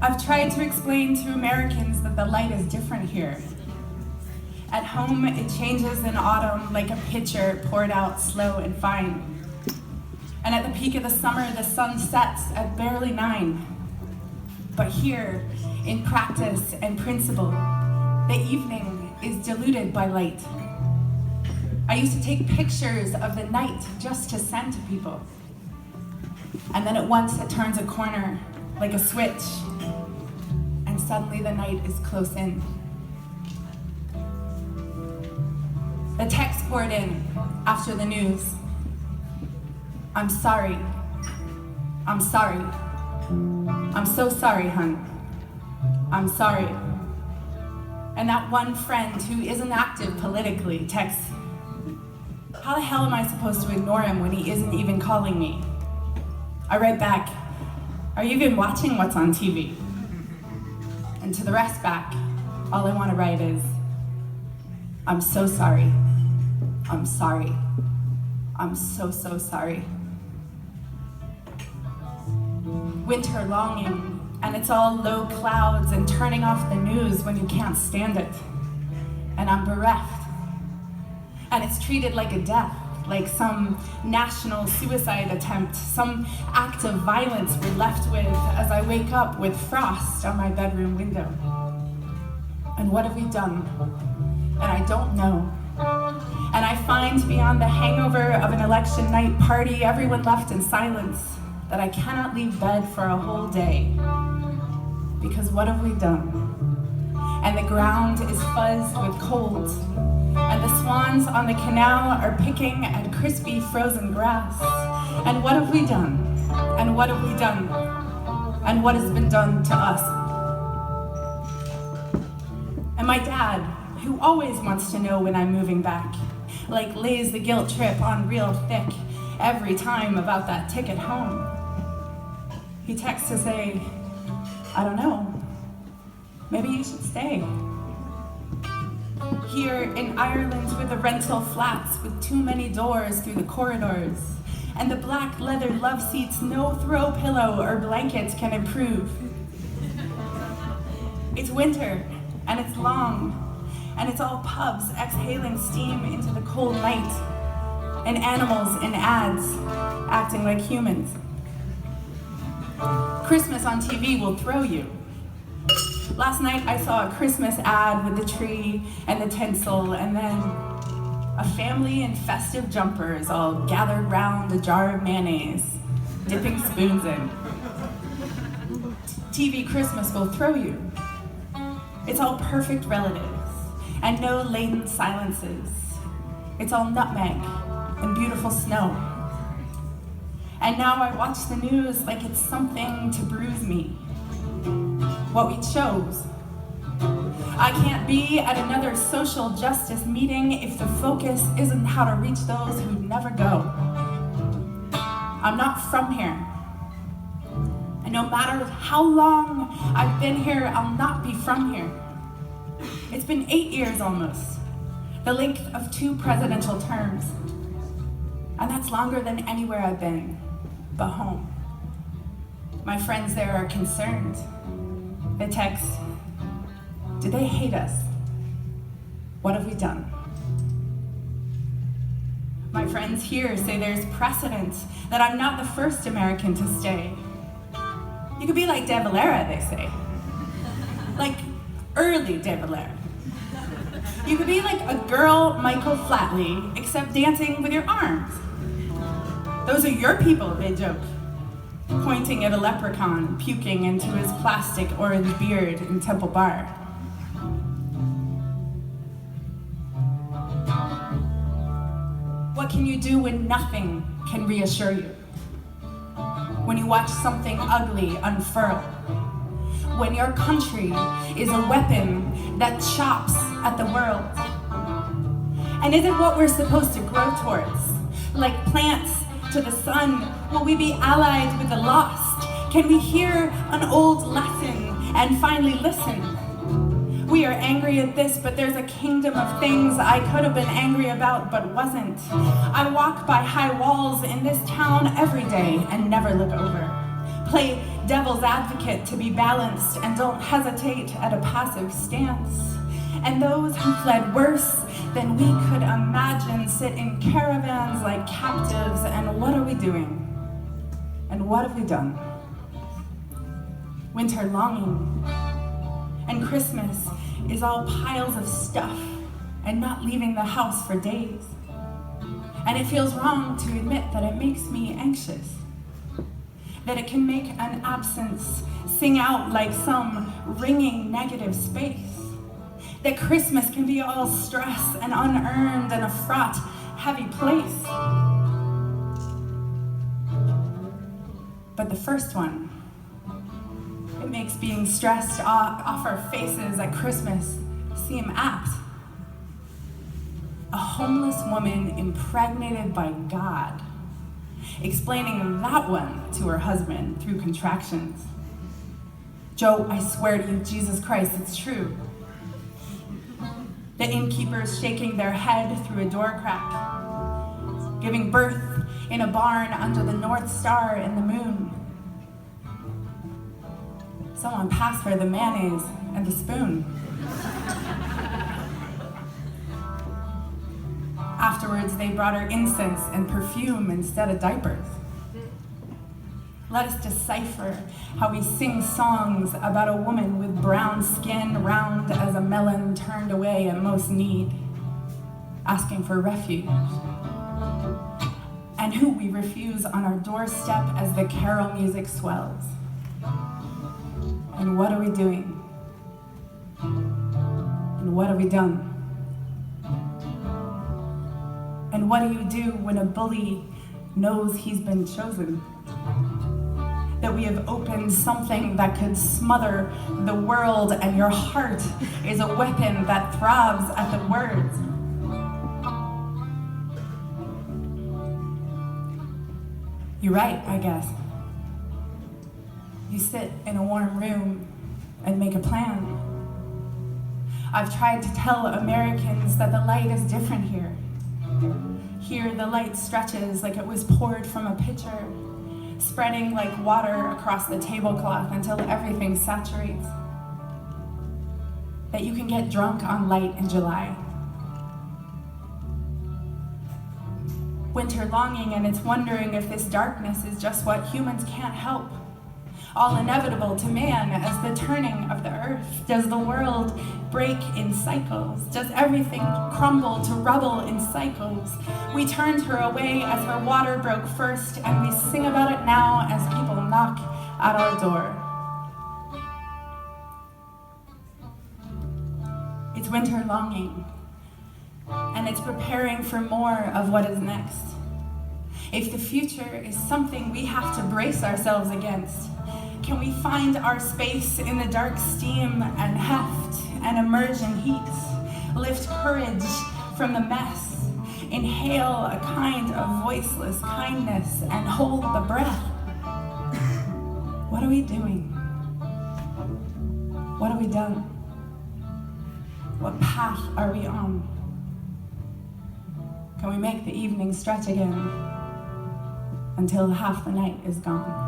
I've tried to explain to Americans that the light is different here. At home, it changes in autumn like a pitcher poured out slow and fine. And at the peak of the summer, the sun sets at barely 9. But here, in practice and principle, the evening is diluted by light. I used to take pictures of the night just to send to people. And then at once it turns a corner like a switch, and suddenly the night is close in. The text poured in after the news. I'm sorry. I'm sorry. I'm so sorry, hun. I'm sorry. And that one friend who isn't active politically texts, how the hell am I supposed to ignore him when he isn't even calling me? I write back, are you even watching what's on TV? And to the rest back, all I want to write is, I'm so sorry. I'm sorry. I'm so sorry. Winter longing, and it's all low clouds and turning off the news when you can't stand it. And I'm bereft. And it's treated like a death, like some national suicide attempt, some act of violence we're left with as I wake up with frost on my bedroom window. And what have we done? And I don't know. And I find beyond the hangover of an election night party, everyone left in silence, that I cannot leave bed for a whole day. Because what have we done? And the ground is fuzzed with cold. And the swans on the canal are picking at crispy frozen grass. And what have we done? And what have we done? And what has been done to us? And my dad, who always wants to know when I'm moving back, like lays the guilt trip on real thick every time about that ticket home. He texts to say, I don't know, maybe you should stay. Here in Ireland with the rental flats with too many doors through the corridors, and the black leather love seats no throw pillow or blankets can improve. It's winter, and it's long, and it's all pubs exhaling steam into the cold night, and animals in ads acting like humans. Christmas on TV will throw you. Last night I saw a Christmas ad with the tree and the tinsel, and then a family in festive jumpers all gathered round a jar of mayonnaise, dipping spoons in. TV Christmas will throw you. It's all perfect relatives and no laden silences. It's all nutmeg and beautiful snow. And now I watch the news like it's something to bruise me. What we chose. I can't be at another social justice meeting if the focus isn't how to reach those who never go. I'm not from here. And no matter how long I've been here, I'll not be from here. It's been 8 years almost, the length of 2 presidential terms. And that's longer than anywhere I've been, but home. My friends there are concerned. They text, do they hate us? What have we done? My friends here say there's precedent that I'm not the first American to stay. You could be like De Valera, they say. Like early De Valera. You could be like a girl Michael Flatley, except dancing with your arms. Those are your people, they joke, pointing at a leprechaun puking into his plastic orange beard in Temple Bar. What can you do when nothing can reassure you? When you watch something ugly unfurl? When your country is a weapon that chops at the world? And is it what we're supposed to grow towards? Like plants to the sun, will we be allied with the lost? Can we hear an old lesson and finally listen? We are angry at this, but there's a kingdom of things I could have been angry about but wasn't. I walk by high walls in this town every day and never look over. play devil's advocate to be balanced and don't hesitate at a passive stance. And those who fled worse than we could imagine sit in caravans like captives. And what are we doing? And what have we done? Winter longing. And Christmas is all piles of stuff and not leaving the house for days. And it feels wrong to admit that it makes me anxious. That it can make an absence sing out like some ringing negative space. That Christmas can be all stress and unearned and a fraught, heavy place. But the first one, it makes being stressed off our faces at Christmas seem apt. A homeless woman impregnated by God, explaining that one to her husband through contractions. Joe, I swear to you, Jesus Christ, it's true. The innkeepers shaking their head through a door crack, giving birth in a barn under the North Star and the moon. Someone pass her the mayonnaise and the spoon. Afterwards, they brought her incense and perfume instead of diapers. Let us decipher how we sing songs about a woman with brown skin, round as a melon, turned away at most need, asking for refuge. And who we refuse on our doorstep as the carol music swells. And what are we doing? And what have we done? And what do you do when a bully knows he's been chosen? That we have opened something that could smother the world, and your heart is a weapon that throbs at the words. You're right, I guess. You sit in a warm room and make a plan. I've tried to tell Americans that the light is different here. Here, the light stretches like it was poured from a pitcher, spreading like water across the tablecloth until everything saturates. That you can get drunk on light in July. Winter longing, and it's wondering if this darkness is just what humans can't help. All inevitable to man as the turning of the earth. Does the world break in cycles? Does everything crumble to rubble in cycles? We turned her away as her water broke first, and we sing about it now as people knock at our door. It's winter longing, and it's preparing for more of what is next. If the future is something we have to brace ourselves against, can we find our space in the dark steam and heft and immersion heat? Lift courage from the mess. Inhale a kind of voiceless kindness and hold the breath. What are we doing? What have we done? What path are we on? Can we make the evening stretch again until half the night is gone?